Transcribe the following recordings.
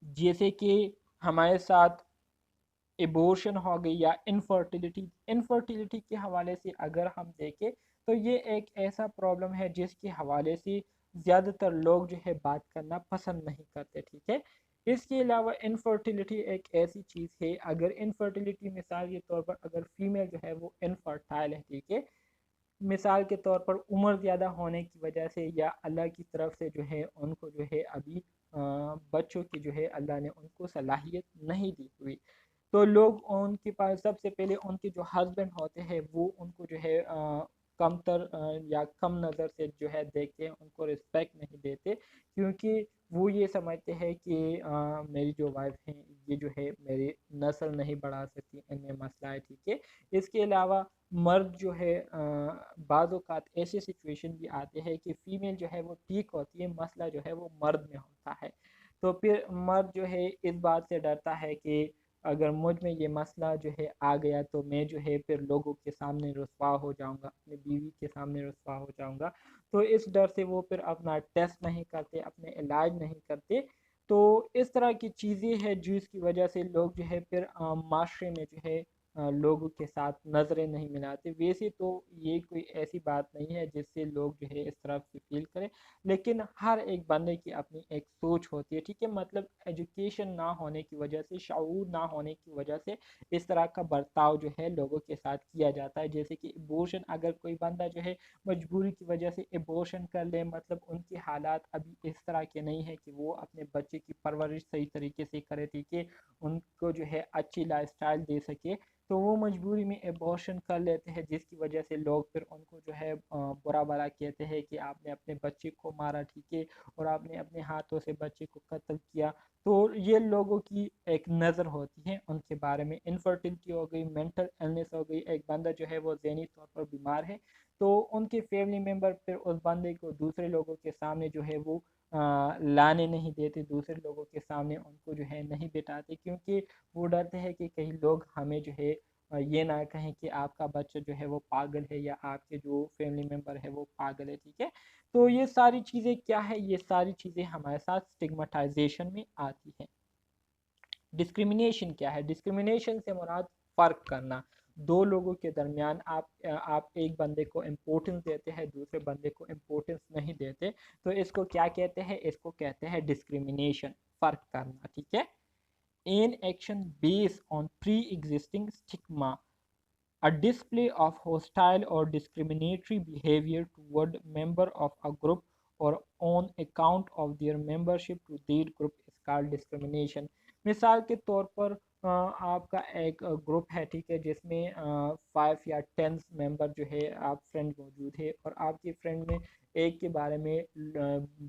جیسے کہ ہمارے ساتھ ایبورشن ہو گئی یا انفرٹیلیٹی کے حوالے سے اگر ہم دیکھیں تو یہ ایک ایسا پرابلم ہے جس کے حوالے سے زیادہ تر لوگ جو ہے بات کرنا پسند نہیں کرتے، ٹھیک ہے۔ اس کے علاوہ انفرٹیلیٹی ایک ایسی چیز ہے، اگر انفرٹیلیٹی مثال کے طور پر اگر فیمیل جو ہے وہ انفرٹائل ہے، ٹھیک ہے، مثال کے طور پر عمر زیادہ ہونے کی وجہ سے یا اللہ کی طرف سے جو ہے ان کو جو ہے ابھی بچوں کی جو ہے اللہ نے ان کو صلاحیت نہیں دی ہوئی، تو لوگ ان کے پاس سب سے پہلے ان کے جو ہسبینڈ ہوتے ہیں وہ ان کو جو ہے کم تر یا کم نظر سے جو ہے دیکھتے ہیں، ان کو رسپیکٹ نہیں دیتے، کیونکہ وہ یہ سمجھتے ہیں کہ میری جو وائف ہیں یہ جو ہے میری نسل نہیں بڑھا سکتی، ان میں مسئلہ ہے، ٹھیک ہے۔ اس کے علاوہ مرد جو ہے بعض اوقات ایسے سچویشن بھی آتے ہیں کہ فیمیل جو ہے وہ ٹھیک ہوتی ہے، مسئلہ جو ہے وہ مرد میں ہوتا ہے، تو پھر مرد جو ہے اس بات سے ڈرتا ہے کہ اگر مجھ میں یہ مسئلہ جو ہے آ گیا تو میں جو ہے پھر لوگوں کے سامنے رسوا ہو جاؤں گا، اپنی بیوی کے سامنے رسوا ہو جاؤں گا، تو اس ڈر سے وہ پھر اپنا ٹیسٹ نہیں کرتے، اپنے علاج نہیں کرتے، تو اس طرح کی چیزیں ہیں جس کی وجہ سے لوگ جو ہے پھر معاشرے میں جو ہے لوگوں کے ساتھ نظریں نہیں ملاتے۔ ویسے تو یہ کوئی ایسی بات نہیں ہے جس سے لوگ جو ہے اس طرح سے فیل کریں، لیکن ہر ایک بندے کی اپنی ایک سوچ ہوتی ہے، ٹھیک ہے، مطلب ایجوکیشن نہ ہونے کی وجہ سے، شعور نہ ہونے کی وجہ سے اس طرح کا برتاؤ جو ہے لوگوں کے ساتھ کیا جاتا ہے، جیسے کہ ایبورشن، اگر کوئی بندہ جو ہے مجبوری کی وجہ سے ایبورشن کر لے، مطلب ان کے حالات ابھی اس طرح کے نہیں ہے کہ وہ اپنے بچے کی پرورش صحیح طریقے سے کرے، ٹھیک ہے، ان کو جو ہے اچھی لائف سٹائل دے سکے، تو وہ مجبوری میں ایبورشن کر لیتے ہیں، جس کی وجہ سے لوگ پھر ان کو جو ہے برا بھلا کہتے ہیں کہ آپ نے اپنے بچے کو مارا، ٹھیک ہے، اور آپ نے اپنے ہاتھوں سے بچے کو قتل کیا، تو یہ لوگوں کی ایک نظر ہوتی ہے ان کے بارے میں۔ انفرٹیلٹی ہو گئی، مینٹل ایلنس ہو گئی، ایک بندہ جو ہے وہ ذہنی طور پر بیمار ہے تو ان کے فیملی ممبر پھر اس بندے کو دوسرے لوگوں کے سامنے جو ہے وہ لانے نہیں دیتے، دوسرے لوگوں کے سامنے ان کو جو ہے نہیں بٹھاتے، کیونکہ وہ ڈرتے ہیں کہ کہیں لوگ ہمیں جو ہے یہ نہ کہیں کہ آپ کا بچہ جو ہے وہ پاگل ہے یا آپ کے جو فیملی ممبر ہے وہ پاگل ہے، ٹھیک ہے۔ تو یہ ساری چیزیں کیا ہے، یہ ساری چیزیں ہمارے ساتھ سٹگمٹائزیشن میں آتی ہیں۔ ڈسکریمنیشن کیا ہے؟ ڈسکریمنیشن سے مراد فرق کرنا، دو لوگوں کے درمیان آپ ایک بندے کو امپورٹنس دیتے ہیں، دوسرے بندے کو امپورٹنس نہیں دیتے، تو اس کو کیا کہتے ہیں؟ اس کو کہتے ہیں ڈسکریمنیشن، فرق کرنا، ٹھیک ہے۔ an action based on pre-existing stigma, a display of hostile or discriminatory behavior toward member of a group or on account of their membership to that group is called discrimination۔ مثال کے طور پر آپ کا ایک گروپ ہے، ٹھیک ہے، جس میں 5 یا 10 ممبر جو ہے آپ فرینڈ موجود ہے، اور آپ کے فرینڈ میں ایک کے بارے میں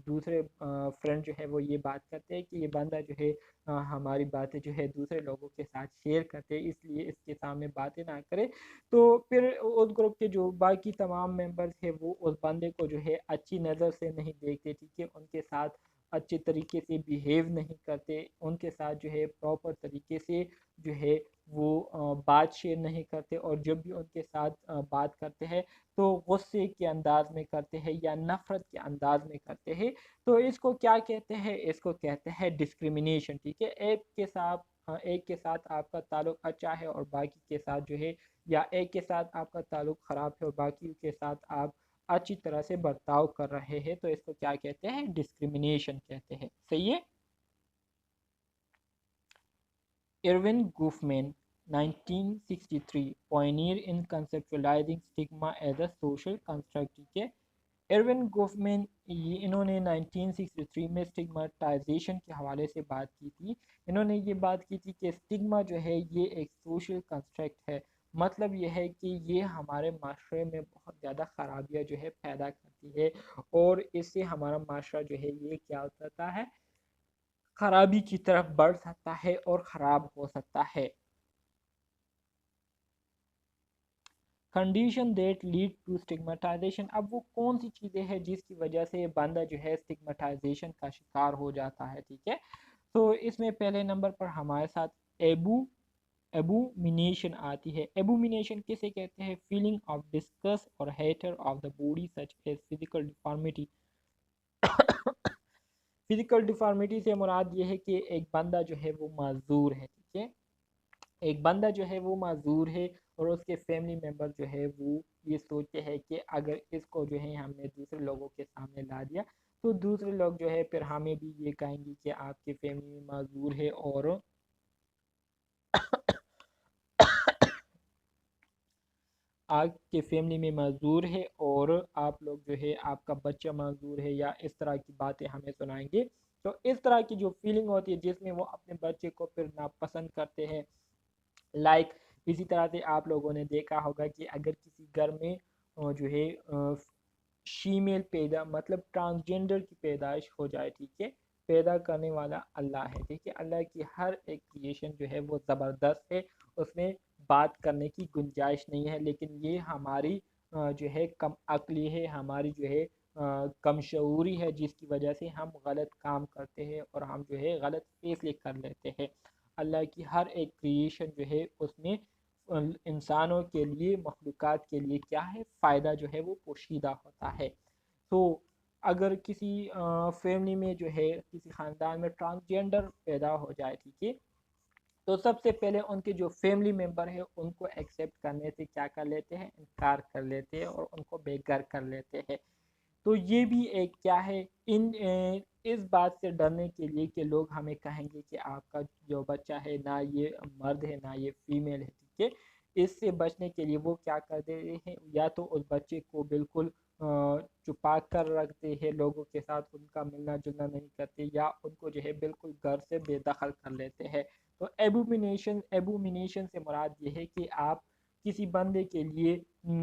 دوسرے فرینڈ جو ہے وہ یہ بات کرتے ہیں کہ یہ بندہ جو ہے ہماری باتیں جو ہے دوسرے لوگوں کے ساتھ شیئر کرتے ہیں، اس لیے اس کے سامنے باتیں نہ کرے، تو پھر اس گروپ کے جو باقی تمام ممبرز ہیں وہ اس بندے کو جو ہے اچھی نظر سے نہیں دیکھتے، ٹھیک ہے، ان کے ساتھ اچھے طریقے سے بیہیو نہیں کرتے، ان کے ساتھ جو ہے پراپر طریقے سے جو ہے وہ بات شیئر نہیں کرتے، اور جب بھی ان کے ساتھ بات کرتے ہیں تو غصے کے انداز میں کرتے ہیں یا نفرت کے انداز میں کرتے ہیں، تو اس کو کیا کہتے ہیں؟ اس کو کہتے ہیں ڈسکریمنیشن، ٹھیک ہے۔ ایک کے ساتھ آپ کا تعلق اچھا ہے اور باقی کے ساتھ جو ہے، یا ایک کے ساتھ آپ کا تعلق خراب ہے اور باقی کے ساتھ آپ اچھی طرح سے برتاؤ کر رہے ہیں، تو اس کو کیا کہتے ہیں؟ ڈسکریمنیشن کہتے ہیں، صحیح ہے۔ Irving Goffman 1963 pioneer in conceptualizing stigma as a social construct، ٹھیک ہے۔ ایرون گوفمین انہوں نے 1963 میں سٹگماتائزیشن کے حوالے سے بات کی تھی، انہوں نے یہ بات کی تھی کہ سٹگما جو ہے یہ ایک سوشل کنسٹرکٹ ہے، مطلب یہ ہے کہ یہ ہمارے معاشرے میں بہت زیادہ خرابیاں جو ہے پیدا کرتی ہے، اور اس سے ہمارا معاشرہ جو ہے یہ کیا ہوتا ہے؟ خرابی کی طرف بڑھ سکتا ہے اور خراب ہو سکتا ہے۔ کنڈیشن دیٹ لیڈ ٹو سٹگماتائزیشن، اب وہ کون سی چیزیں ہیں جس کی وجہ سے بندہ جو ہے سٹگماتائزیشن کا شکار ہو جاتا ہے، ٹھیک ہے۔ تو اس میں پہلے نمبر پر ہمارے ساتھ ایبومینیشن آتی ہے۔ ایبومینیشن کسے کہتے ہیں؟ فیلنگ آف ڈسگسٹ اور hatred of the body such as physical deformity physical deformity سے مراد یہ ہے کہ ایک بندہ جو ہے وہ معذور ہے، ٹھیک ہے، ایک بندہ جو ہے وہ معذور ہے اور اس کے فیملی ممبر جو ہے وہ یہ سوچتے ہیں کہ اگر اس کو جو ہے ہم نے دوسرے لوگوں کے سامنے لا دیا تو دوسرے لوگ جو ہے پھر ہمیں بھی یہ کہیں گے کہ آپ کے فیملی میں معذور ہے اور آپ کے فیملی میں معذور ہے اور آپ لوگ جو ہے آپ کا بچہ معذور ہے یا اس طرح کی باتیں ہمیں سنائیں گے. تو اس طرح کی جو فیلنگ ہوتی ہے جس میں وہ اپنے بچے کو پھر ناپسند کرتے ہیں. اسی طرح سے آپ لوگوں نے دیکھا ہوگا کہ اگر کسی گھر میں جو ہے شیمیل پیدا مطلب ٹرانسجنڈر کی پیدائش ہو جائے، ٹھیک ہے، پیدا کرنے والا اللہ ہے، ٹھیک ہے، اللہ کی ہر ایک کریشن جو ہے وہ زبردست ہے، اس میں بات کرنے کی گنجائش نہیں ہے، لیکن یہ ہماری جو ہے کم عقلی ہے، ہماری جو ہے کم شعوری ہے، جس کی وجہ سے ہم غلط کام کرتے ہیں اور ہم جو ہے غلط فیصلے کر لیتے ہیں. اللہ کی ہر ایک کریشن جو ہے اس میں انسانوں کے لیے، مخلوقات کے لیے کیا ہے، فائدہ جو ہے وہ پوشیدہ ہوتا ہے. تو اگر کسی فیملی میں جو ہے کسی خاندان میں ٹرانسجنڈر پیدا ہو جائے، ٹھیک ہے، تو سب سے پہلے ان کے جو فیملی ممبر ہے ان کو ایکسیپٹ کرنے سے کیا کر لیتے ہیں، انکار کر لیتے ہیں اور ان کو بے گھر کر لیتے ہیں. تو یہ بھی ایک کیا ہے، اس بات سے ڈرنے کے لیے کہ لوگ ہمیں کہیں گے کہ آپ کا جو بچہ ہے نہ یہ مرد ہے نہ یہ فیمیل ہے، ٹھیک ہے، اس سے بچنے کے لیے وہ کیا کر دیتے ہیں، یا تو اس بچے کو بالکل چھپا کر رکھتے ہیں، لوگوں کے ساتھ ان کا ملنا جلنا نہیں کرتے، یا ان کو جو ہے بالکل گھر سے بے دخل کر لیتے ہیں. تو ایبومینیشن سے مراد یہ ہے کہ آپ کسی بندے کے لیے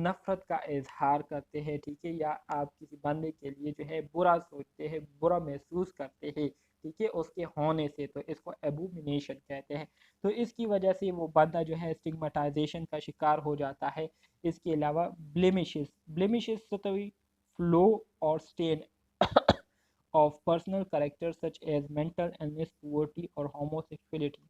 نفرت کا اظہار کرتے ہیں، ٹھیک ہے، یا آپ کسی بندے کے لیے جو ہے برا سوچتے ہیں، برا محسوس کرتے ہیں، ٹھیک ہے، اس کے ہونے سے، تو اس کو ایبومینیشن کہتے ہیں. تو اس کی وجہ سے وہ بندہ جو ہے اسٹگمیٹائزیشن کا شکار ہو جاتا ہے. اس کے علاوہ بلیمشز سطوی فلو اور سٹین of personal characters such as mental illness, poverty اور homosexuality.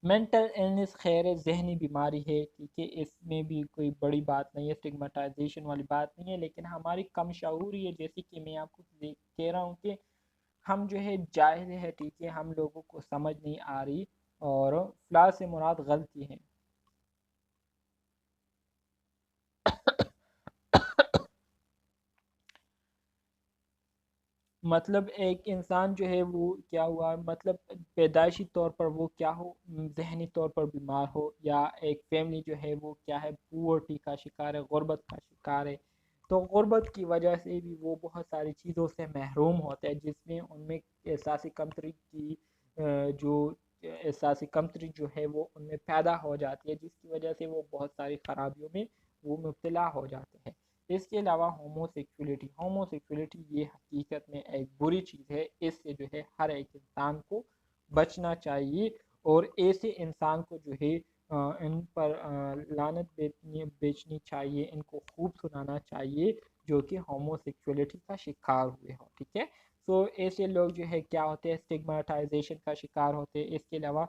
مینٹل illness خیر ذہنی بیماری ہے، ٹھیک ہے، اس میں بھی کوئی بڑی بات نہیں ہے، اسٹگمیٹائزیشن والی بات نہیں ہے، لیکن ہماری کم شعوری ہے، جیسے کہ میں آپ کو کہہ رہا ہوں کہ ہم جو ہے جاہل ہے، ٹھیک ہے، ہم لوگوں کو سمجھ نہیں آ رہی، اور فلاح سے مراد غلطی ہے. مطلب ایک انسان جو ہے وہ کیا ہوا، مطلب پیدائشی طور پر وہ کیا ہو، ذہنی طور پر بیمار ہو، یا ایک فیملی جو ہے وہ کیا ہے پورٹی کا شکار ہے، غربت کا شکار ہے. تو غربت کی وجہ سے بھی وہ بہت ساری چیزوں سے محروم ہوتے ہیں، جس میں ان میں احساسی کمتری کی جو احساسی کمتری جو ہے وہ ان میں پیدا ہو جاتی ہے، جس کی وجہ سے وہ بہت ساری خرابیوں میں وہ مبتلا ہو جاتے ہیں. اس کے علاوہ ہوموسیکسولیٹی یہ حقیقت میں ایک بری چیز ہے. اس سے جو ہے ہر ایک انسان کو بچنا چاہیے، اور ایسے انسان کو جو ہے ان پر لعنت بیچنی چاہیے، ان کو خوب سنانا چاہیے جو کہ ہوموسیکسولیٹی کا شکار ہوئے ہو، ٹھیک ہے. سو ایسے لوگ جو ہے کیا ہوتے ہیں، اسٹگمیٹائزیشن کا شکار ہوتے ہیں. اس کے علاوہ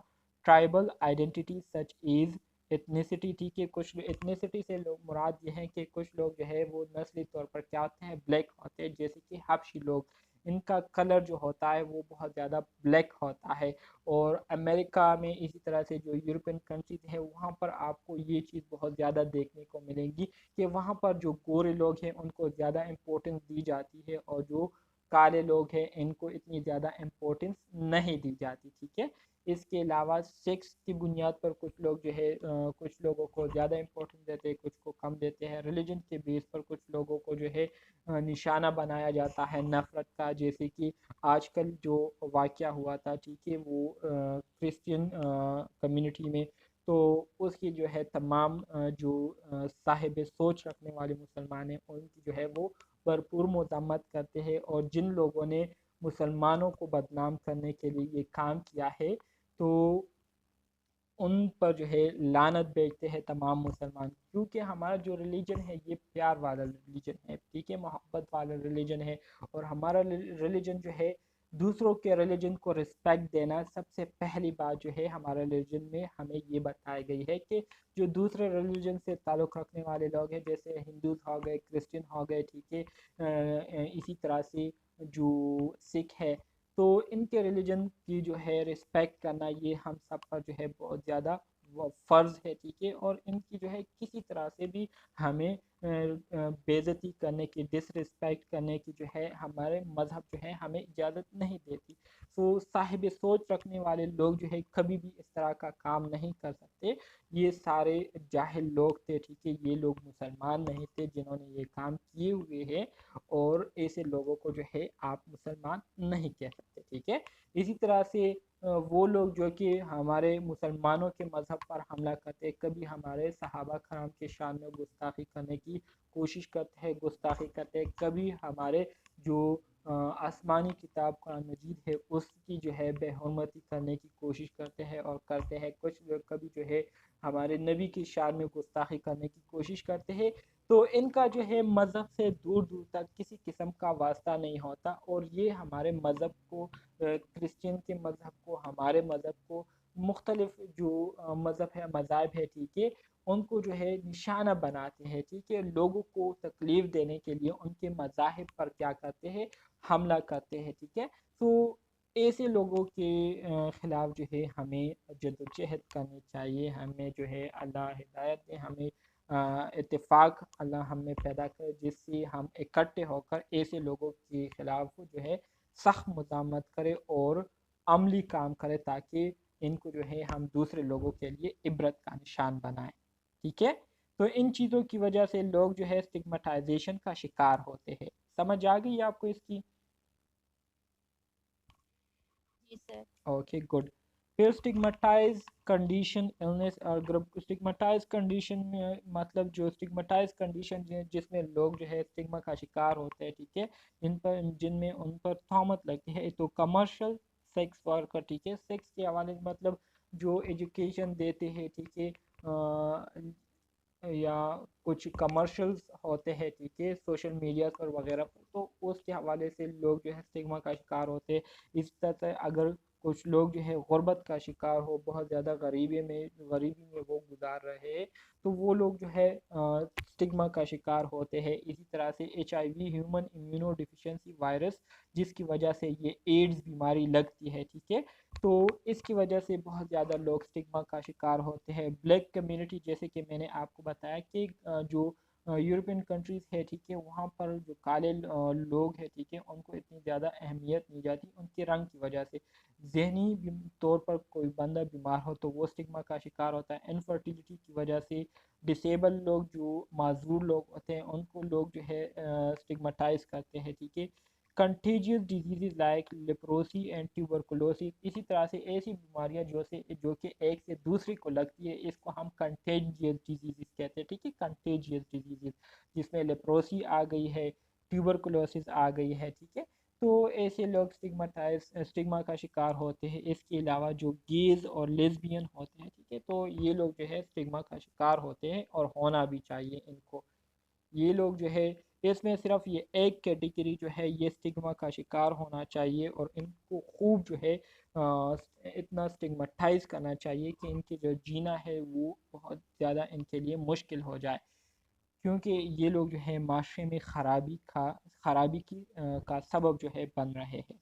tribal identity such as ethnicity, ٹھیک ہے، کچھ ایتھنیسٹی سے لوگ مراد یہ ہے کہ کچھ لوگ جو ہے وہ نسلی طور پر کیا ہوتے ہیں، بلیک ہوتے ہیں، جیسے کہ حبشی لوگ، ان کا کلر جو ہوتا ہے وہ بہت زیادہ بلیک ہوتا ہے. اور امریکہ میں اسی طرح سے جو یورپین کنٹریز ہیں وہاں پر آپ کو یہ چیز بہت زیادہ دیکھنے کو ملے گی کہ وہاں پر جو گورے لوگ ہیں ان کو زیادہ امپورٹنس دی جاتی ہے، اور جو کالے لوگ ہیں ان کو اتنی زیادہ امپورٹنس نہیں دی جاتی، ٹھیک ہے. اس کے علاوہ سیکس کی بنیاد پر کچھ لوگ جو ہے کچھ لوگوں کو زیادہ امپورٹنس دیتے ہیں، کچھ کو کم دیتے ہیں. ریلیجن کے بیس پر کچھ لوگوں کو جو ہے نشانہ بنایا جاتا ہے نفرت کا، جیسے کہ آج کل جو واقعہ ہوا تھا، ٹھیک ہے، وہ کرسچین کمیونٹی میں، تو اس کی جو ہے تمام جو صاحب سوچ رکھنے والے مسلمان ہیں ان کی جو ہے وہ بھرپور مذمت کرتے ہیں، اور جن لوگوں نے مسلمانوں کو بدنام کرنے کے لیے یہ کام کیا ہے تو ان پر جو ہے لعنت بیچتے ہیں تمام مسلمان. کیونکہ ہمارا جو ریلیجن ہے یہ پیار والا ریلیجن ہے، ٹھیک ہے، محبت والا ریلیجن ہے، اور ہمارا ریلیجن جو ہے دوسروں کے ریلیجن کو رسپیکٹ دینا. سب سے پہلی بات جو ہے ہمارے ریلیجن میں ہمیں یہ بتائی گئی ہے کہ جو دوسرے ریلیجن سے تعلق رکھنے والے لوگ ہیں، جیسے ہندوز ہو گئے، کرسچن ہو گئے، ٹھیک ہے، اسی طرح سے جو سکھ ہے، تو ان کے ریلیجن کی جو ہے رسپیکٹ کرنا یہ ہم سب پر جو ہے بہت زیادہ فرض ہے، ٹھیک ہے، اور ان کی جو ہے کسی طرح سے بھی ہمیں بے عزتی کرنے کی، ڈس رسپیکٹ کرنے کی جو ہے ہمارے مذہب جو ہے ہمیں اجازت نہیں دیتی. تو صاحب سوچ رکھنے والے لوگ جو ہے کبھی بھی اس طرح کا کام نہیں کر سکتے. یہ سارے جاہل لوگ تھے، ٹھیک ہے، یہ لوگ مسلمان نہیں تھے جنہوں نے یہ کام کیے ہوئے ہیں، اور ایسے لوگوں کو جو ہے آپ مسلمان نہیں کہہ سکتے، ٹھیک ہے. اسی طرح سے وہ لوگ جو کہ ہمارے مسلمانوں کے مذہب پر حملہ کرتے، کبھی ہمارے صحابہ کرام کے شان میں گستاخی کرنے کی کوشش کرتے ہیں، گستاخی کرتے، کبھی ہمارے جو آسمانی کتاب قرآن مجید ہے اس کی جو ہے بے حرمتی کرنے کی کوشش کرتے ہیں اور کرتے ہیں. کچھ لوگ کبھی جو ہے ہمارے نبی کی شان میں گستاخی کرنے کی کوشش کرتے ہیں. تو ان کا جو ہے مذہب سے دور دور تک کسی قسم کا واسطہ نہیں ہوتا، اور یہ ہمارے مذہب کو، کرسچن کے مذہب کو، ہمارے مذہب کو، مختلف جو مذہب ہے، مذاہب ہے، ٹھیک ہے، ان کو جو ہے نشانہ بناتے ہیں، ٹھیک ہے، لوگوں کو تکلیف دینے کے لیے ان کے مذاہب پر کیا کرتے ہیں، حملہ کرتے ہیں، ٹھیک ہے. تو ایسے لوگوں کے خلاف جو ہے ہمیں جدوجہد کرنی چاہیے. ہمیں جو ہے اللہ ہدایت دے، ہمیں اتفاق اللہ ہم میں پیدا کرے جس سے ہم اکٹھے ہو کر ایسے لوگوں کے خلاف جو ہے سخت مزاحمت کرے اور عملی کام کرے، تاکہ ان کو جو ہے ہم دوسرے لوگوں کے لیے عبرت کا نشان بنائیں، ٹھیک ہے. تو ان چیزوں کی وجہ سے لوگ جو ہے اسٹگمٹائزیشن کا شکار ہوتے ہیں. سمجھ آ گئی آپ کو اس کی؟ جی سر. Okay good. پھر اسٹگمٹائز کنڈیشن النس اور گروپ. اسٹگمٹائز کنڈیشن میں مطلب جو اسٹگمٹائز کنڈیشن جس میں لوگ جو ہے اسٹگما کا شکار ہوتے ہیں، ٹھیک ہے، جن میں ان پر تہمت لگتی ہے. تو کمرشل سیکس ورکر، ٹھیک ہے، سیکس کے حوالے سے مطلب جو ایجوکیشن دیتے ہیں، ٹھیک ہے، یا کچھ کمرشلز ہوتے ہیں، ٹھیک ہے، سوشل میڈیا پر وغیرہ پر، تو اس کے حوالے سے لوگ جو ہے اسٹگما کا شکار ہوتے ہیں. اس طرح سے اگر کچھ لوگ جو ہے غربت کا شکار ہو، بہت زیادہ غریبی میں وہ گزار رہے ہیں، تو وہ لوگ جو ہے اسٹگما کا شکار ہوتے ہیں. اسی طرح سے HIV human immuno deficiency virus, جس کی وجہ سے یہ ایڈز بیماری لگتی ہے، ٹھیک ہے، تو اس کی وجہ سے بہت زیادہ لوگ اسٹگما کا شکار ہوتے ہیں. بلیک کمیونٹی، جیسے کہ میں نے آپ کو بتایا کہ جو یورپین کنٹریز ہے، ٹھیک ہے، وہاں پر جو کالے لوگ ہیں، ٹھیک ہے، ان کو اتنی زیادہ اہمیت نہیں جاتی ان کے رنگ کی وجہ سے. ذہنی طور پر کوئی بندہ بیمار ہو تو وہ اسٹگما کا شکار ہوتا ہے. انفرٹیلیٹی کی وجہ سے ڈسیبل لوگ، جو معذور لوگ ہوتے ہیں، ان کو لوگ جو ہے اسٹگماٹائز کرتے ہیں، ٹھیک ہے. Contagious disease like leprosy and tuberculosis, اسی طرح سے ایسی بیماریاں جو کہ ایک سے دوسری کو لگتی ہے، اس کو ہم کنٹیجیس ڈیزیز کہتے ہیں، ٹھیک ہے، کنٹیجیس ڈیزیز، جس میں لیپروسی آ گئی ہے، ٹیوبرکلوسس آ گئی ہے، ٹھیک ہے. تو ایسے لوگ اسٹگما کا شکار ہوتے ہیں. اس کے علاوہ جو گیز اور لیزبین ہوتے ہیں، ٹھیک ہے، تو یہ لوگ جو ہے اسٹگما کا شکار ہوتے ہیں، اور ہونا بھی چاہیے ان کو. یہ لوگ جو ہے اس میں صرف یہ ایک کیٹیگری جو ہے یہ اسٹگما کا شکار ہونا چاہیے، اور ان کو خوب جو ہے اتنا اسٹگماٹائز کرنا چاہیے کہ ان کی جو جینا ہے وہ بہت زیادہ ان کے لیے مشکل ہو جائے، کیونکہ یہ لوگ جو ہے معاشرے میں خرابی کا سبب جو ہے بن رہے ہیں.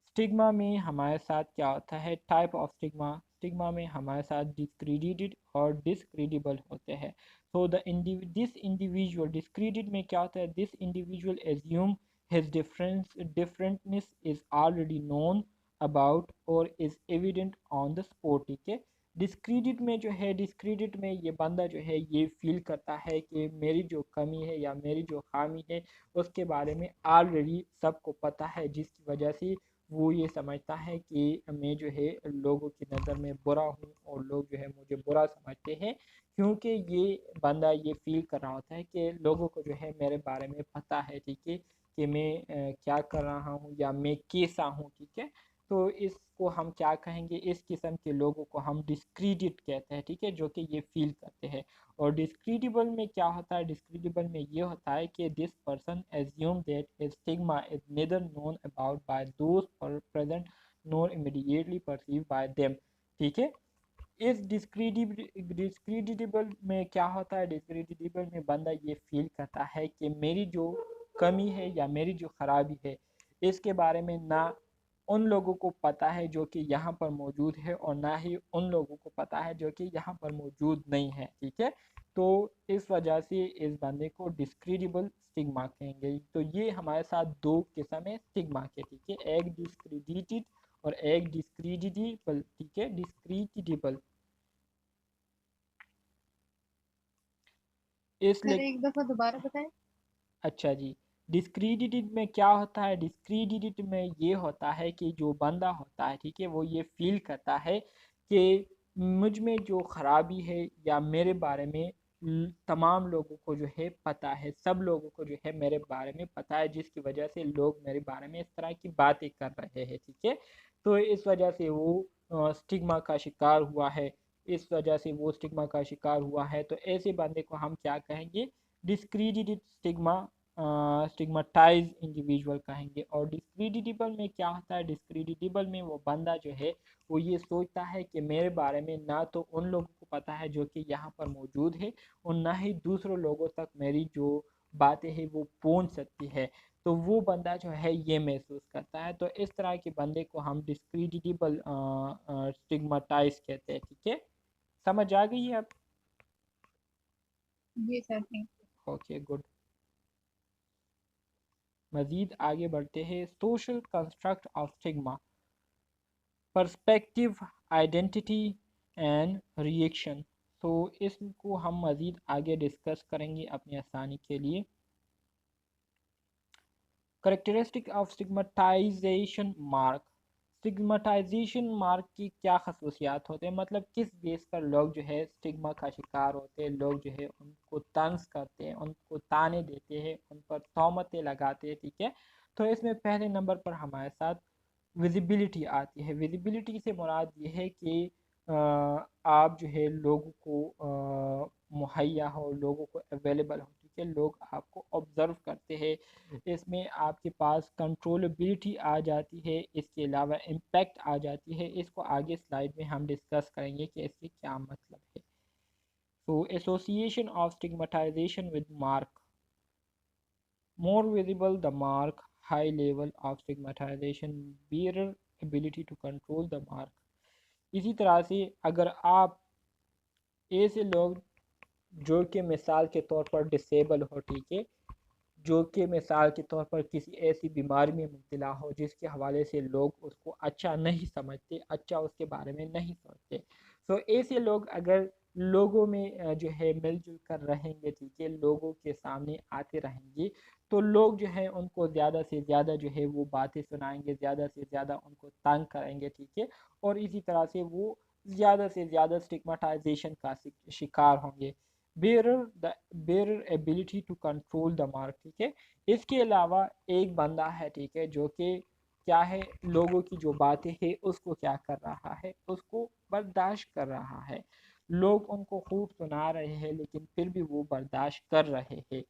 اسٹگما میں ہمارے ساتھ کیا ہوتا ہے؟ Type of stigma. اسٹگما میں ہمارے ساتھ ڈسکریڈیٹڈ اور ڈسکریڈیبل ہوتے ہیں. تو دس انڈیویژول ڈسکریڈیٹ میں کیا ہوتا ہے؟ This individual assume his differentness is already known about or is evident on the spot، ٹھیک ہے. ڈسکریڈٹ میں جو ہے، ڈسکریڈٹ میں یہ بندہ جو ہے یہ فیل کرتا ہے کہ میری جو کمی ہے یا میری جو خامی ہے اس کے بارے میں آلریڈی سب کو پتہ ہے، جس کی وجہ سے وہ یہ سمجھتا ہے کہ میں جو ہے لوگوں کی نظر میں برا ہوں، اور لوگ جو ہے مجھے برا سمجھتے ہیں، کیونکہ یہ بندہ یہ فیل کر رہا ہوتا ہے کہ لوگوں کو جو ہے میرے بارے میں پتہ ہے، ٹھیک ہے، کہ میں کیا کر رہا ہوں یا میں کیسا ہوں، ٹھیک ہے. تو اس کو ہم کیا کہیں گے؟ اس قسم کے لوگوں کو ہم ڈسکریڈٹ کہتے ہیں، ٹھیک ہے، جو کہ یہ فیل کرتے ہیں. اور ڈسکریڈیبل میں کیا ہوتا ہے؟ ڈسکریڈیبل میں یہ ہوتا ہے کہ this person assume that his stigma is neither known about by those present nor immediately perceived by them، ٹھیک ہے. اس ڈسکریڈیبل میں کیا ہوتا ہے؟ ڈسکریڈیبل میں بندہ یہ فیل کرتا ہے کہ میری جو کمی ہے یا میری جو خرابی ہے اس کے بارے میں نہ ان لوگوں کو پتہ ہے جو کہ یہاں پر موجود ہے اور نہ ہی ان لوگوں کو پتہ ہے جو کہ یہاں پر موجود نہیں ہے، ٹھیک ہے۔ تو اس وجہ سے اس بندے کو ڈسکریڈیبل اسٹگما کہیں گے۔ تو یہ ہمارے ساتھ دو قسم ہے اسٹگما کے، ٹھیک ہے، ایک ڈسکریڈیٹڈ اور ایک ڈسکریڈیبل، ٹھیک ہے، ڈسکریڈیبل۔ اس سر ایک دفعہ دوبارہ بتائیں۔ اچھا جی، ڈسکریڈیٹڈ میں کیا ہوتا ہے؟ ڈسکریڈیٹڈ میں یہ ہوتا ہے کہ جو بندہ ہوتا ہے، ٹھیک ہے، وہ یہ فیل کرتا ہے کہ مجھ میں جو خرابی ہے یا میرے بارے میں تمام لوگوں کو جو ہے پتہ ہے، سب لوگوں کو جو ہے میرے بارے میں پتہ ہے، جس کی وجہ سے لوگ میرے بارے میں اس طرح کی باتیں کر رہے ہیں، ٹھیک ہے۔ تو اس وجہ سے وہ اسٹگما کا شکار ہوا ہے، اس وجہ سے وہ اسٹگما کا شکار ہوا ہے۔ تو ایسے بندے کو ہم کیا کہیں گے؟ ڈسکریڈیٹڈ اسٹگماٹائز انڈیویژول کہیں گے۔ اور ڈسکریڈیٹیبل میں کیا ہوتا ہے؟ ڈسکریڈیٹیبل میں وہ بندہ جو ہے وہ یہ سوچتا ہے کہ میرے بارے میں نہ تو ان لوگوں کو پتہ ہے جو کہ یہاں پر موجود ہے، اور نہ ہی دوسروں لوگوں تک میری جو باتیں ہیں وہ پہنچ سکتی ہے۔ تو وہ بندہ جو ہے یہ محسوس کرتا ہے۔ تو اس طرح کے بندے کو ہم ڈسکریڈیٹیبل اسٹگماٹائز کہتے ہیں، ٹھیک ہے۔ سمجھ آ گئی ہے اب؟ جی sir, thank you. Okay good. مزید آگے بڑھتے ہیں۔ Social construct of stigma, perspective, identity and ری ایکشن۔ تو اس کو ہم مزید آگے ڈسکس کریں گے اپنی آسانی کے لیے۔ کریکٹرسٹک آف اسٹگماتائزیشن مارک، اسٹگماتائزیشن مارک کی کیا خصوصیات ہوتے ہیں؟ مطلب کس بیس پر لوگ جو ہے اسٹگما کا شکار ہوتے ہیں، لوگ جو ہے ان کو طنز کرتے ہیں، ان کو تانے دیتے ہیں، ان پر تہمتیں لگاتے ہیں، ٹھیک ہے۔ تو اس میں پہلے نمبر پر ہمارے ساتھ ویزیبلٹی آتی ہے۔ ویزیبلٹی سے مراد یہ ہے کہ آپ جو ہے لوگوں کو مہیا ہو، لوگوں کو اویلیبل ہو، ٹھیک ہے، لوگ آپ کو آبزرو کرتے ہیں۔ اس میں آپ کے پاس کنٹرولبلٹی آ جاتی ہے، اس کے علاوہ امپیکٹ آ جاتی ہے۔ اس کو آگے سلائیڈ میں ہم ڈسکس کریں گے کہ اس سے کیا مطلب ہے۔ تو association of stigmatisation with mark, more visible the mark, high level of stigmatization, bearer ability to control the mark۔ اسی طرح سے اگر آپ ایسے لوگ جو کہ مثال کے طور پر ڈسیبل ہو، ٹھیک ہے، جو کہ مثال کے طور پر کسی ایسی بیماری میں مبتلا ہو جس کے حوالے سے لوگ اس کو اچھا نہیں سمجھتے، اچھا اس کے بارے میں نہیں سوچتے، تو ایسے لوگ اگر لوگوں میں جو ہے مل جل کر رہیں گے، ٹھیک ہے، لوگوں کے سامنے آتے رہیں گے، تو لوگ جو ہے ان کو زیادہ سے زیادہ جو ہے وہ باتیں سنائیں گے، زیادہ سے زیادہ ان کو تنگ کریں گے، ٹھیک ہے، اور اسی طرح سے وہ زیادہ سے زیادہ اسٹگماتائزیشن کا شکار ہوں گے۔ Bearer ability to control the mark, ٹھیک ہے۔ اس کے علاوہ ایک بندہ ہے، ٹھیک ہے، جو کہ کیا ہے، لوگوں کی جو باتیں ہیں اس کو کیا کر رہا ہے، اس کو برداشت کر رہا ہے۔ لوگ ان کو خوب سنا رہے ہیں لیکن پھر بھی وہ برداشت کر رہے ہیں۔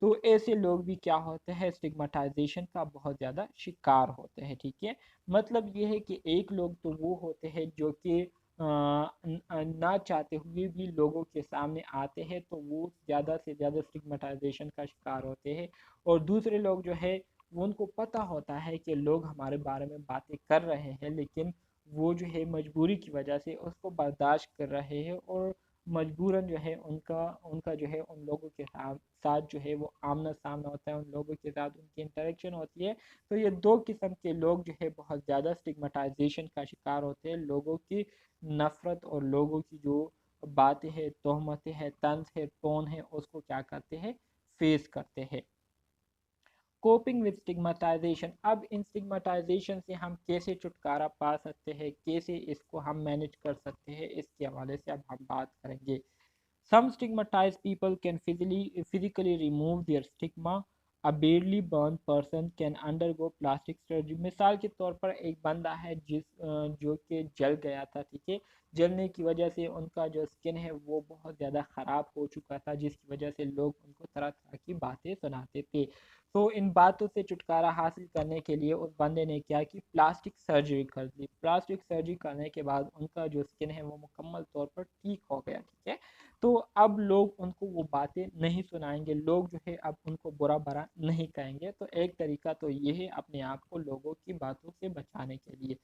تو ایسے لوگ بھی کیا ہوتے ہیں، اسٹگماتائزیشن کا بہت زیادہ شکار ہوتے ہیں، ٹھیک ہے۔ مطلب یہ ہے کہ ایک لوگ تو وہ ہوتے ہیں جو کہ نہ چاہتے ہوئے بھی لوگوں کے سامنے آتے ہیں، تو وہ زیادہ سے زیادہ اسٹگماتائزیشن کا شکار ہوتے ہیں، اور دوسرے لوگ جو ہے وہ ان کو پتہ ہوتا ہے کہ لوگ ہمارے بارے میں باتیں کر رہے ہیں، لیکن وہ جو ہے مجبوری کی وجہ سے اس کو برداشت کر رہے ہیں، اور مجبوراً جو ہے ان کا جو ہے ان لوگوں کے ساتھ جو ہے وہ آمنا سامنا ہوتا ہے، ان لوگوں کے ساتھ ان کی انٹریکشن ہوتی ہے۔ تو یہ دو قسم کے لوگ جو ہے بہت زیادہ اسٹگماتائزیشن کا شکار ہوتے ہیں، لوگوں کی نفرت اور لوگوں کی جو باتیں ہیں، تہمتیں ہیں، طنز ہے، ٹون ہے، اس کو کیا کرتے ہیں، فیس کرتے ہیں۔ کوپنگ وتھ اسٹگماتائزیشن، اب ان اسٹگماتائزیشن سے ہم کیسے چھٹکارا پا سکتے ہیں، کیسے اس کو ہم مینیج کر سکتے ہیں، اس کے حوالے سے اب ہم بات کریں گے۔ Some stigmatized people can physically remove their stigma. A badly burned person can undergo plastic surgery۔ مثال کے طور پر ایک بندہ ہے جو کہ جل گیا تھا، ٹھیک ہے، جلنے کی وجہ سے ان کا جو سکن ہے وہ بہت زیادہ خراب ہو چکا تھا، جس کی وجہ سے لوگ ان کو طرح طرح کی باتیں سناتے تھے۔ تو ان باتوں سے چھٹکارا حاصل کرنے کے لیے اس بندے نے کیا کی پلاسٹک سرجری کر دی. پلاسٹک سرجری کرنے کے بعد ان کا جو اسکن ہے وہ مکمل طور پر ٹھیک ہو گیا. ٹھیک ہے, تو اب لوگ ان کو وہ باتیں نہیں سنائیں گے, لوگ جو ہے اب ان کو برا بھلا نہیں کہیں گے. تو ایک طریقہ تو یہ ہے اپنے آپ کو لوگوں کی باتوں سے بچانے کے لیے.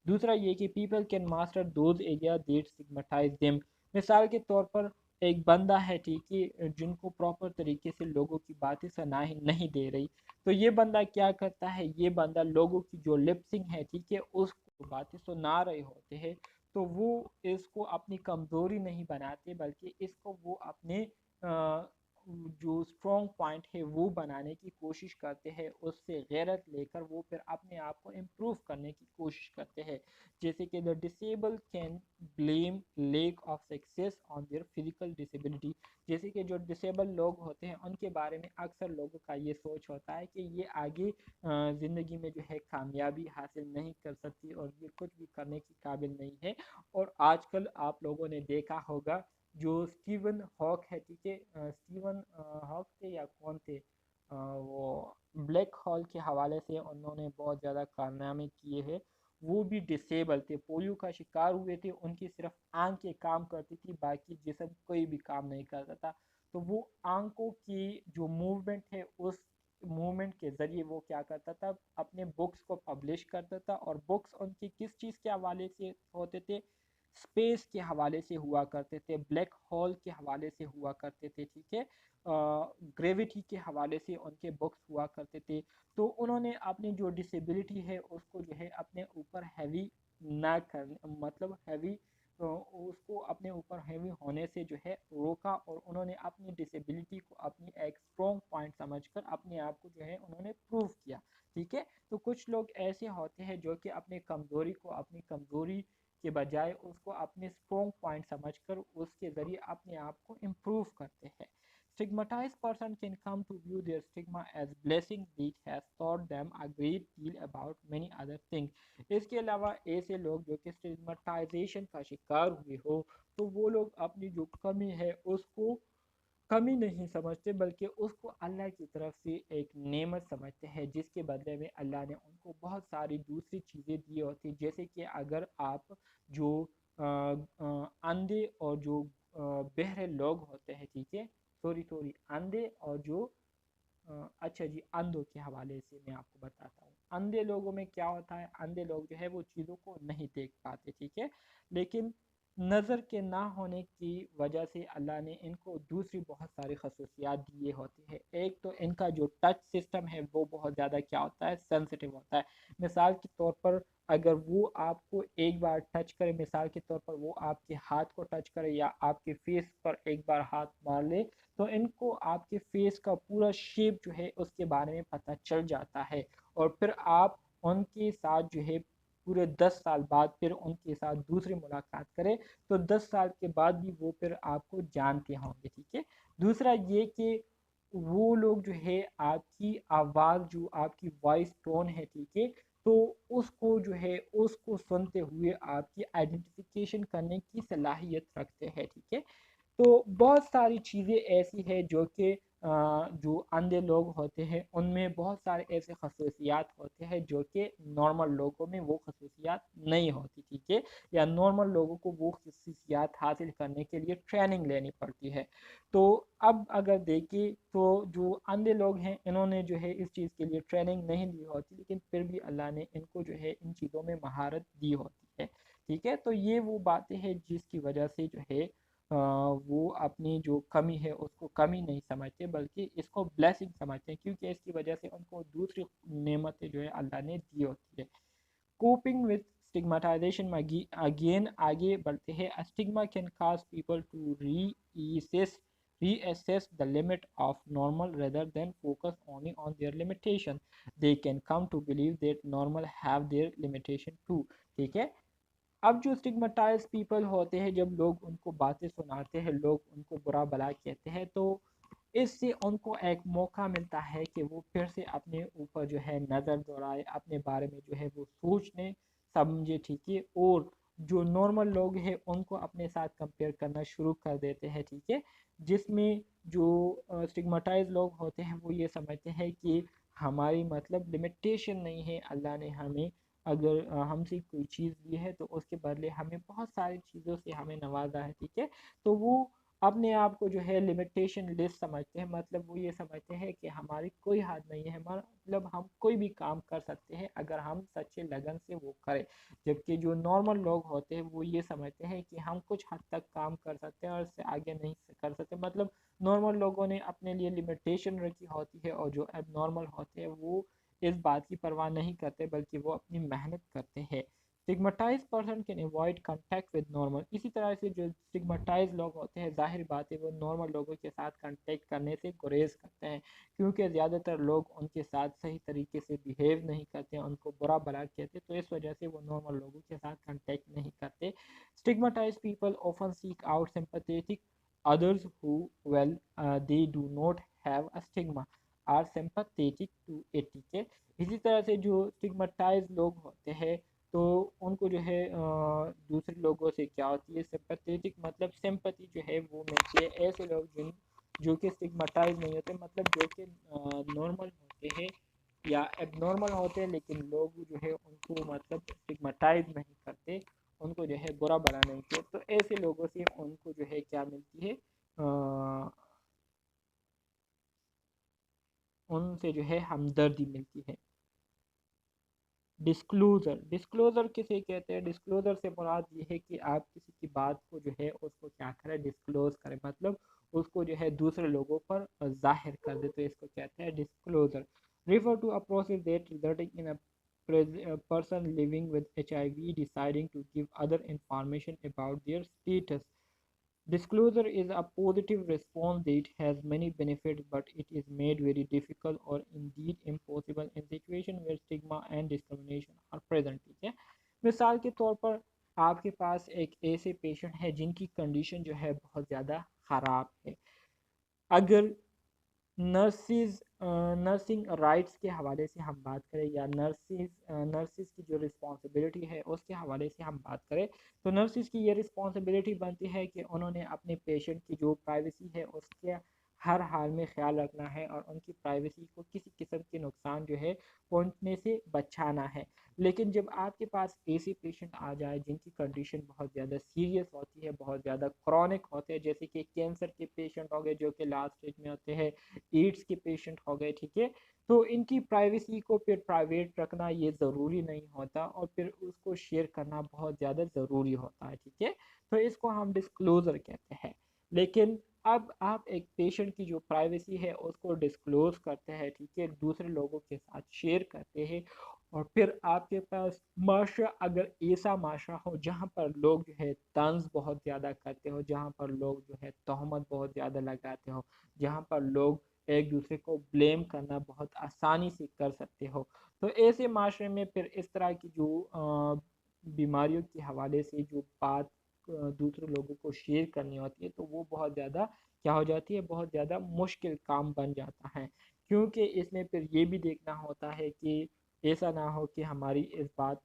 دوسرا یہ کہ people can master those area that stigmatise them. مثال کے طور پر ایک بندہ ہے ٹھیک ہے جن کو پراپر طریقے سے لوگوں کی باتیں سنائی نہیں دے رہی, تو یہ بندہ کیا کرتا ہے, یہ بندہ لوگوں کی جو لپسنگ ہے ٹھیک ہے اس کو باتیں سنا رہے ہوتے ہیں, تو وہ اس کو اپنی کمزوری نہیں بناتے بلکہ اس کو وہ اپنے جو اسٹرانگ پوائنٹ ہے وہ بنانے کی کوشش کرتے ہیں. اس سے غیرت لے کر وہ پھر اپنے آپ کو امپروو کرنے کی کوشش کرتے ہیں. جیسے کہ the disabled can blame lack of success on their physical disability. جیسے کہ جو ڈسیبل لوگ ہوتے ہیں ان کے بارے میں اکثر لوگوں کا یہ سوچ ہوتا ہے کہ یہ آگے زندگی میں جو ہے کامیابی حاصل نہیں کر سکتی اور یہ کچھ بھی کرنے کی قابل نہیں ہے. اور آج کل آپ لوگوں نے دیکھا ہوگا جو اسٹیون ہاک ہے ٹھیک ہے, اسٹیون ہاک تھے یا کون تھے, وہ بلیک ہول کے حوالے سے انہوں نے بہت زیادہ کارنامے کیے ہیں. وہ بھی ڈسیبل تھے, پولیو کا شکار ہوئے تھے, ان کی صرف آنکھیں کام کرتی تھی, باقی جسم کوئی بھی کام نہیں کرتا تھا. تو وہ آنکھوں کی جو موومنٹ ہے اس موومنٹ کے ذریعے وہ کیا کرتا تھا, اپنے بکس کو پبلش کرتا تھا. اور بکس ان کی کس چیز کے حوالے سے ہوتے تھے, اسپیس کے حوالے سے ہوا کرتے تھے, بلیک ہول کے حوالے سے ہوا کرتے تھے. ٹھیک ہے, گریویٹی کے حوالے سے ان کے بکس ہوا کرتے تھے. تو انہوں نے اپنی جو ڈسیبلٹی ہے اس کو جو ہے اپنے اوپر ہیوی نہ کرنے, مطلب ہیوی اس کو اپنے اوپر ہیوی ہونے سے جو ہے روکا, اور انہوں نے اپنی ڈسیبلٹی کو اپنی ایک اسٹرانگ پوائنٹ سمجھ کر اپنے آپ کو جو ہے انہوں نے پروو کیا. ٹھیک ہے, تو کچھ لوگ ایسے ہوتے ہیں جو کہ اپنے کمزوری کو اپنی کمزوری کے بجائے اس کو اپنے اسٹرانگ پوائنٹ سمجھ کر اس کے ذریعے اپنے آپ کو امپروو کرتے ہیں. Stigmatized person can come to view their stigma as blessing which has taught them a great deal about many other things. اس کے علاوہ ایسے لوگ جو کہ stigmatization کا شکار ہوئے ہو, تو وہ لوگ اپنی جو کمی ہے اس کو کمی نہیں سمجھتے بلکہ اس کو اللہ کی طرف سے ایک نعمت سمجھتے ہیں, جس کے بدلے میں اللہ نے ان کو بہت ساری دوسری چیزیں دی ہوتی. جیسے کہ اگر آپ جو اندھے اور جو بہرے لوگ ہوتے ہیں, ٹھیک ہے, سوری اندھے اور جو اچھا جی اندھوں کے حوالے سے میں آپ کو بتاتا ہوں. اندھے لوگوں میں کیا ہوتا ہے, اندھے لوگ جو ہے وہ چیزوں کو نہیں دیکھ پاتے. ٹھیک ہے, لیکن نظر کے نہ ہونے کی وجہ سے اللہ نے ان کو دوسری بہت ساری خصوصیات دیے ہوتے ہیں. ایک تو ان کا جو ٹچ سسٹم ہے وہ بہت زیادہ کیا ہوتا ہے, سینسٹیو ہوتا ہے. مثال کے طور پر اگر وہ آپ کو ایک بار ٹچ کرے, مثال کے طور پر وہ آپ کے ہاتھ کو ٹچ کرے یا آپ کے فیس پر ایک بار ہاتھ مار لے, تو ان کو آپ کے فیس کا پورا شیپ جو ہے اس کے بارے میں پتہ چل جاتا ہے. اور پھر آپ ان کے ساتھ جو ہے پورے 10 سال بعد پھر ان کے ساتھ دوسری ملاقات کریں تو 10 سال کے بعد بھی وہ پھر آپ کو جانتے ہوں گے. ٹھیک ہے, دوسرا یہ کہ وہ لوگ جو ہے آپ کی آواز, جو آپ کی وائس ٹون ہے, ٹھیک ہے, تو اس کو جو ہے اس کو سنتے ہوئے آپ کی آئیڈینٹیفیکیشن کرنے کی صلاحیت رکھتے ہیں. ٹھیک ہے, تو بہت ساری چیزیں ایسی ہیں جو کہ جو اندھے لوگ ہوتے ہیں ان میں بہت سارے ایسے خصوصیات ہوتے ہیں جو کہ نارمل لوگوں میں وہ خصوصیات نہیں ہوتی. ٹھیک ہے, یا نارمل لوگوں کو وہ خصوصیات حاصل کرنے کے لیے ٹریننگ لینی پڑتی ہے. تو اب اگر دیکھیں تو جو اندھے لوگ ہیں انہوں نے جو ہے اس چیز کے لیے ٹریننگ نہیں لی ہوتی, لیکن پھر بھی اللہ نے ان کو جو ہے ان چیزوں میں مہارت دی ہوتی ہے. ٹھیک ہے, تو یہ وہ باتیں ہیں جس کی وجہ سے جو ہے وہ اپنی جو کمی ہے اس کو کمی نہیں سمجھتے بلکہ اس کو بلیسنگ سمجھتے ہیں, کیونکہ اس کی وجہ سے ان کو دوسری نعمتیں جو ہے اللہ نے دی ہوتی ہے. کوپنگ وتھ اسٹگماتائزیشن میں اگین آگے بڑھتے ہیں. Stigma can cause people to reassess the limit of normal rather than focus only on their limitation. They can come to believe that normal have their limitation too. ٹھیک ہے, اب جو اسٹگماتائز people ہوتے ہیں, جب لوگ ان کو باتیں سناتے ہیں, لوگ ان کو برا بھلا کہتے ہیں, تو اس سے ان کو ایک موقع ملتا ہے کہ وہ پھر سے اپنے اوپر جو ہے نظر دوڑائے, اپنے بارے میں جو ہے وہ سوچنے سمجھے. ٹھیک ہے, اور جو نارمل لوگ ہیں ان کو اپنے ساتھ کمپیئر کرنا شروع کر دیتے ہیں. ٹھیک ہے, جس میں جو اسٹگماتائز لوگ ہوتے ہیں وہ یہ سمجھتے ہیں کہ ہماری مطلب لمیٹیشن نہیں ہے. اللہ نے ہمیں اگر ہم سے کوئی چیز دی ہے تو اس کے بدلے ہمیں بہت ساری چیزوں سے ہمیں نوازا ہے. ٹھیک ہے، تو وہ اپنے آپ کو جو ہے لمیٹیشن لیس سمجھتے ہیں. مطلب وہ یہ سمجھتے ہیں کہ ہماری کوئی حد نہیں ہے، مطلب ہم کوئی بھی کام کر سکتے ہیں اگر ہم سچے لگن سے وہ کریں. جبکہ جو نارمل لوگ ہوتے ہیں وہ یہ سمجھتے ہیں کہ ہم کچھ حد تک کام کر سکتے ہیں اور اس سے آگے نہیں کر سکتے. مطلب نارمل لوگوں نے اپنے لیے لمیٹیشن رکھی ہوتی ہے، اور جو اب نارمل ہوتے ہیں وہ اس بات کی پرواہ نہیں کرتے بلکہ وہ اپنی محنت کرتے ہیں. Stigmatised person can avoid contact with normal. اسی طرح سے جو اسٹگماٹائز لوگ ہوتے ہیں ظاہر بات ہے وہ نارمل لوگوں کے ساتھ کانٹیکٹ کرنے سے گریز کرتے ہیں، کیونکہ زیادہ تر لوگ ان کے ساتھ صحیح طریقے سے بیہیو نہیں کرتے، ان کو برا بلا کہتے، تو اس وجہ سے وہ نارمل لوگوں کے ساتھ کانٹیکٹ نہیں کرتے. اسٹگماٹائز people often seek out sympathetic others who, well, they do not have a stigma are sympathetic to it. ٹھیک ہے، اسی طرح سے جو اسٹگماٹائز لوگ ہوتے ہیں تو ان کو جو ہے دوسرے لوگوں سے کیا ہوتی ہے سمپتھیٹک، مطلب سمپتی جو ہے وہ ملتی ہے ایسے لوگ جو کہ اسٹگماٹائز نہیں ہوتے، مطلب جو کہ نارمل ہوتے ہیں یا اب نارمل ہوتے ہیں لیکن لوگ جو ہے ان کو مطلب اسٹگماٹائز نہیں کرتے، ان کو جو ہے برا بلا نہیں کیا. تو ایسے لوگوں سے ان کو جو ہے کیا ملتی ہے، ان سے جو ہے ہمدردی ملتی ہے. ڈسکلوزر کسے کہتے ہیں؟ ڈسکلوزر سے مراد یہ ہے کہ آپ کسی کی بات کو جو ہے اس کو کیا کریں، ڈسکلوز کریں، مطلب اس کو جو ہے دوسرے لوگوں پر ظاہر کر دے، تو اس کو کہتے ہیں disclosure. Refer to a process that resulting in a person living with HIV deciding to give other information about their status. Disclosure is a positive response that has many benefits, but it is made very difficult or indeed impossible in situations where stigma and discrimination are present. ٹھیک ہے، مثال کے طور پر آپ کے پاس ایک ایسے patient ہے جن کی کنڈیشن جو ہے بہت زیادہ خراب ہے. اگر نرسنگ رائٹس کے حوالے سے ہم بات کریں یا نرسز کی جو رسپانسبلٹی ہے اس کے حوالے سے ہم بات کریں تو نرسز کی یہ رسپانسبلٹی بنتی ہے کہ انہوں نے اپنے پیشنٹ کی جو پرائیویسی ہے اس کے ہر حال میں خیال رکھنا ہے اور ان کی پرائیویسی کو کسی قسم کے نقصان جو ہے پہنچنے سے بچانا ہے. لیکن جب آپ کے پاس ایسی پیشنٹ آ جائے جن کی کنڈیشن بہت زیادہ سیریس ہوتی ہے، بہت زیادہ کرونک ہوتے ہیں، جیسے کہ کینسر کے پیشنٹ ہو گئے جو کہ لاسٹ اسٹیج میں ہوتے ہیں، ایڈس کے پیشنٹ ہو گئے، ٹھیک ہے، تو ان کی پرائیویسی کو پھر پرائیویٹ رکھنا یہ ضروری نہیں ہوتا اور پھر اس کو شیئر کرنا بہت زیادہ ضروری ہوتا ہے. ٹھیک ہے، تو اس کو ہم ڈسکلوزر کہتے ہیں. لیکن اب آپ ایک پیشنٹ کی جو پرائیویسی ہے اس کو ڈسکلوز کرتے ہیں، ٹھیک ہے، دوسرے لوگوں کے ساتھ شیئر کرتے ہیں، اور پھر آپ کے پاس معاشرہ اگر ایسا معاشرہ ہو جہاں پر لوگ جو ہے طنز بہت زیادہ کرتے ہو، جہاں پر لوگ جو ہے تہمت بہت زیادہ لگاتے ہو، جہاں پر لوگ ایک دوسرے کو بلیم کرنا بہت آسانی سے کر سکتے ہو، تو ایسے معاشرے میں پھر اس طرح کی جو بیماریوں کے حوالے سے جو بات دوسرے لوگوں کو شیئر کرنی ہوتی ہے تو وہ بہت زیادہ کیا ہو جاتی ہے، بہت زیادہ مشکل کام بن جاتا ہے. کیونکہ اس میں پھر یہ بھی دیکھنا ہوتا ہے کہ ایسا نہ ہو کہ ہماری اس بات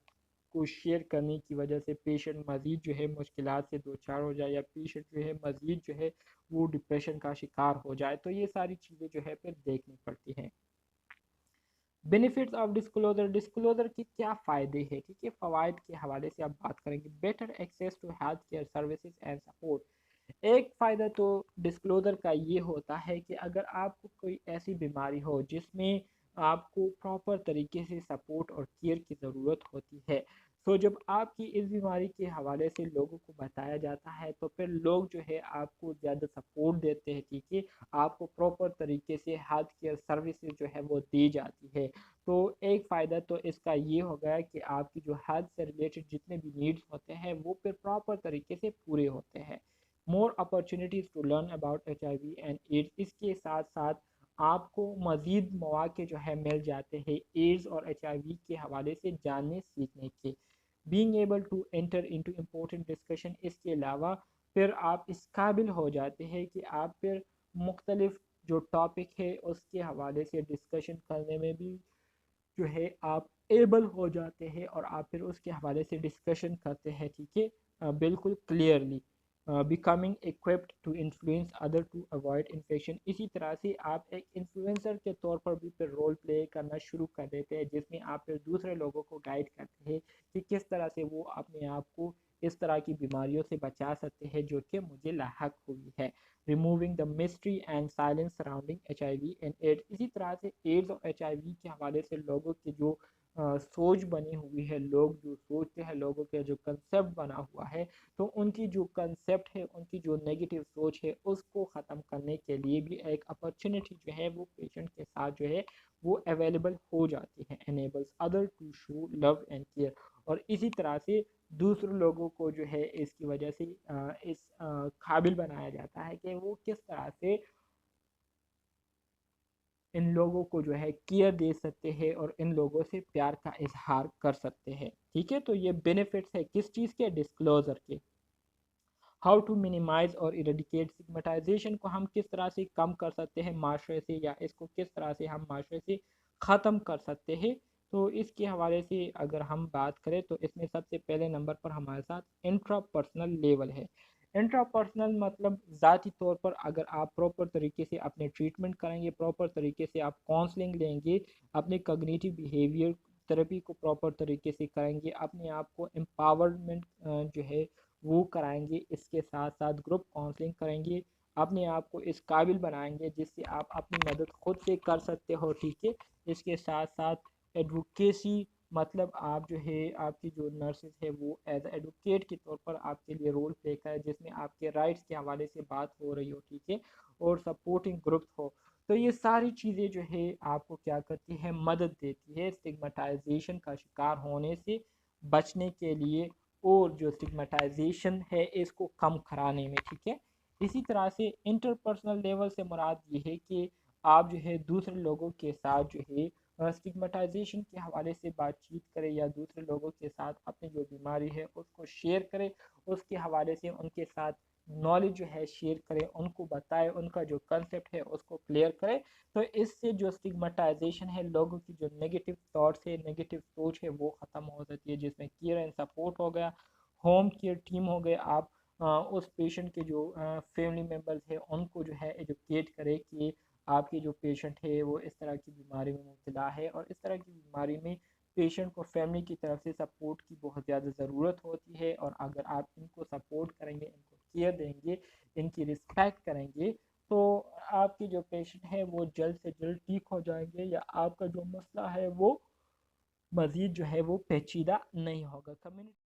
کو شیئر کرنے کی وجہ سے پیشنٹ مزید جو ہے مشکلات سے دوچار ہو جائے، یا پیشنٹ جو ہے مزید جو ہے وہ ڈپریشن کا شکار ہو جائے. تو یہ ساری چیزیں جو ہے پھر دیکھنی پڑتی ہیں. بینیفٹس آف ڈسکلوزر، ڈسکلوزر کے کیا فائدے ہیں؟ ٹھیک ہے، فوائد کے حوالے سے اب بات کریں گے. Better access to health care services and support. ایک فائدہ تو ڈسکلوزر کا یہ ہوتا ہے کہ اگر آپ کو کوئی ایسی بیماری ہو جس میں آپ کو پراپر طریقے سے سپورٹ اور کیئر کی ضرورت ہوتی ہے، تو جب آپ کی اس بیماری کے حوالے سے لوگوں کو بتایا جاتا ہے تو پھر لوگ جو ہے آپ کو زیادہ سپورٹ دیتے ہیں. ٹھیک ہے، آپ کو پراپر طریقے سے ہیلتھ کیئر سروسز جو ہے وہ دی جاتی ہے. تو ایک فائدہ تو اس کا یہ ہو گیا کہ آپ کی جو ہیلتھ سے ریلیٹڈ جتنے بھی نیڈس ہوتے ہیں وہ پھر پراپر طریقے سے پورے ہوتے ہیں. More opportunities to learn about HIV and AIDS. اس کے ساتھ ساتھ آپ کو مزید مواقع جو ہے مل جاتے ہیں ایڈز اور HIV کے حوالے سے جاننے سیکھنے کے. Being able to enter into important discussion. اس کے علاوہ پھر آپ اس قابل ہو جاتے ہیں کہ آپ پھر مختلف جو ٹاپک ہے اس کے حوالے سے ڈسکشن کرنے میں بھی جو ہے آپ ایبل ہو جاتے ہیں اور آپ پھر اس کے حوالے سے ڈسکشن کرتے ہیں. ٹھیک ہے، بالکل clearly. Becoming equipped to influence other to avoid infection. اسی طرح سے آپ ایک انفلوئنسر کے طور پر بھی پھر رول پلے کرنا شروع کر دیتے ہیں، جس میں آپ پھر دوسرے لوگوں کو گائیڈ کرتے ہیں کہ کس طرح سے وہ اپنے آپ کو اس طرح کی بیماریوں سے بچا سکتے ہیں جو کہ مجھے لاحق ہوئی ہے. Removing the mystery and silence surrounding H I V and AIDS. اسی طرح سے ایڈز اور ایچ آئی وی کے حوالے سے لوگوں کی جو سوچ بنی ہوئی ہے، لوگ جو سوچتے ہیں، لوگوں کے جو کنسیپٹ بنا ہوا ہے، تو ان کی جو کنسیپٹ ہے، ان کی جو نیگیٹو سوچ ہے، اس کو ختم کرنے کے لیے بھی ایک اپرچونٹی جو ہے وہ پیشنٹ کے ساتھ جو ہے وہ اویلیبل ہو جاتی ہے. Enables other to show love and care. اور اسی طرح سے دوسرے لوگوں کو جو ہے اس کی وجہ سے اس قابل بنایا جاتا ہے کہ وہ کس طرح سے ان لوگوں کو جو ہے کیئر دے سکتے ہیں اور ان لوگوں سے پیار کا اظہار کر سکتے ہیں. ٹھیک ہے، تو یہ بینیفٹس ہے کس چیز کے؟ ڈسکلوزر کے. ہاؤ ٹو منیمائز اور ایریڈیکیٹ سگمیٹائزیشن کو ہم کس طرح سے کم کر سکتے ہیں معاشرے سے، یا اس کو کس طرح سے ہم معاشرے سے ختم کر سکتے ہیں. تو اس کے حوالے سے اگر ہم بات کریں تو اس میں سب سے پہلے نمبر پر ہمارے ساتھ انٹرا پرسنل لیول ہے. انٹرا پرسنل مطلب ذاتی طور پر اگر آپ پراپر طریقے سے اپنے ٹریٹمنٹ کریں گے، پراپر طریقے سے آپ کاؤنسلنگ لیں گے، اپنے کوگنیٹیو بیہیویئر تھراپی کو پراپر طریقے سے کریں گے، اپنے آپ کو امپاورمنٹ جو ہے وہ کرائیں گے، اس کے ساتھ ساتھ گروپ کاؤنسلنگ کریں گے، اپنے آپ کو اس قابل بنائیں گے جس سے آپ اپنی مدد خود سے کر سکتے ہو. ٹھیک ہے، اس کے ساتھ ساتھ ایڈوکیسی مطلب آپ جو ہے آپ کی جو نرسز ہے وہ ایز اے ایڈوکیٹ کے طور پر آپ کے لیے رول پلے کرے، جس میں آپ کے رائٹس کے حوالے سے بات ہو رہی ہو. ٹھیک ہے، اور سپورٹنگ گروپس ہو. تو یہ ساری چیزیں جو ہے آپ کو کیا کرتی ہے؟ مدد دیتی ہے اسٹگمیٹائزیشن کا شکار ہونے سے بچنے کے لیے، اور جو اسٹگمیٹائزیشن ہے اس کو کم کرانے میں. ٹھیک ہے، اسی طرح سے انٹرپرسنل لیول سے مراد یہ ہے کہ آپ جو ہے دوسرے لوگوں کے ساتھ جو ہے اسٹگمیٹائزیشن کے حوالے سے بات چیت کرے، یا دوسرے لوگوں کے ساتھ اپنی جو بیماری ہے اس کو شیئر کرے، اس کے حوالے سے ان کے ساتھ نالج جو ہے شیئر کرے، ان کو بتائے، ان کا جو کنسیپٹ ہے اس کو کلیئر کرے. تو اس سے جو اسٹگمیٹائزیشن ہے، لوگوں کی جو نیگیٹو تھاٹس ہے، نیگیٹو سوچ ہے، وہ ختم ہو جاتی ہے، جس میں کیئر اینڈ سپورٹ ہو گیا، ہوم کیئر ٹیم ہو گئے. آپ اس پیشنٹ کے جو فیملی ممبرز ہیں ان کو جو ہے ایجوکیٹ کرے کہ آپ کی جو پیشنٹ ہے وہ اس طرح کی بیماری میں مبتلا ہے، اور اس طرح کی بیماری میں پیشنٹ کو فیملی کی طرف سے سپورٹ کی بہت زیادہ ضرورت ہوتی ہے. اور اگر آپ ان کو سپورٹ کریں گے، ان کو کیئر دیں گے، ان کی رسپیکٹ کریں گے، تو آپ کی جو پیشنٹ ہے وہ جلد سے جلد ٹھیک ہو جائیں گے، یا آپ کا جو مسئلہ ہے وہ مزید جو ہے وہ پیچیدہ نہیں ہوگا. کمیونٹی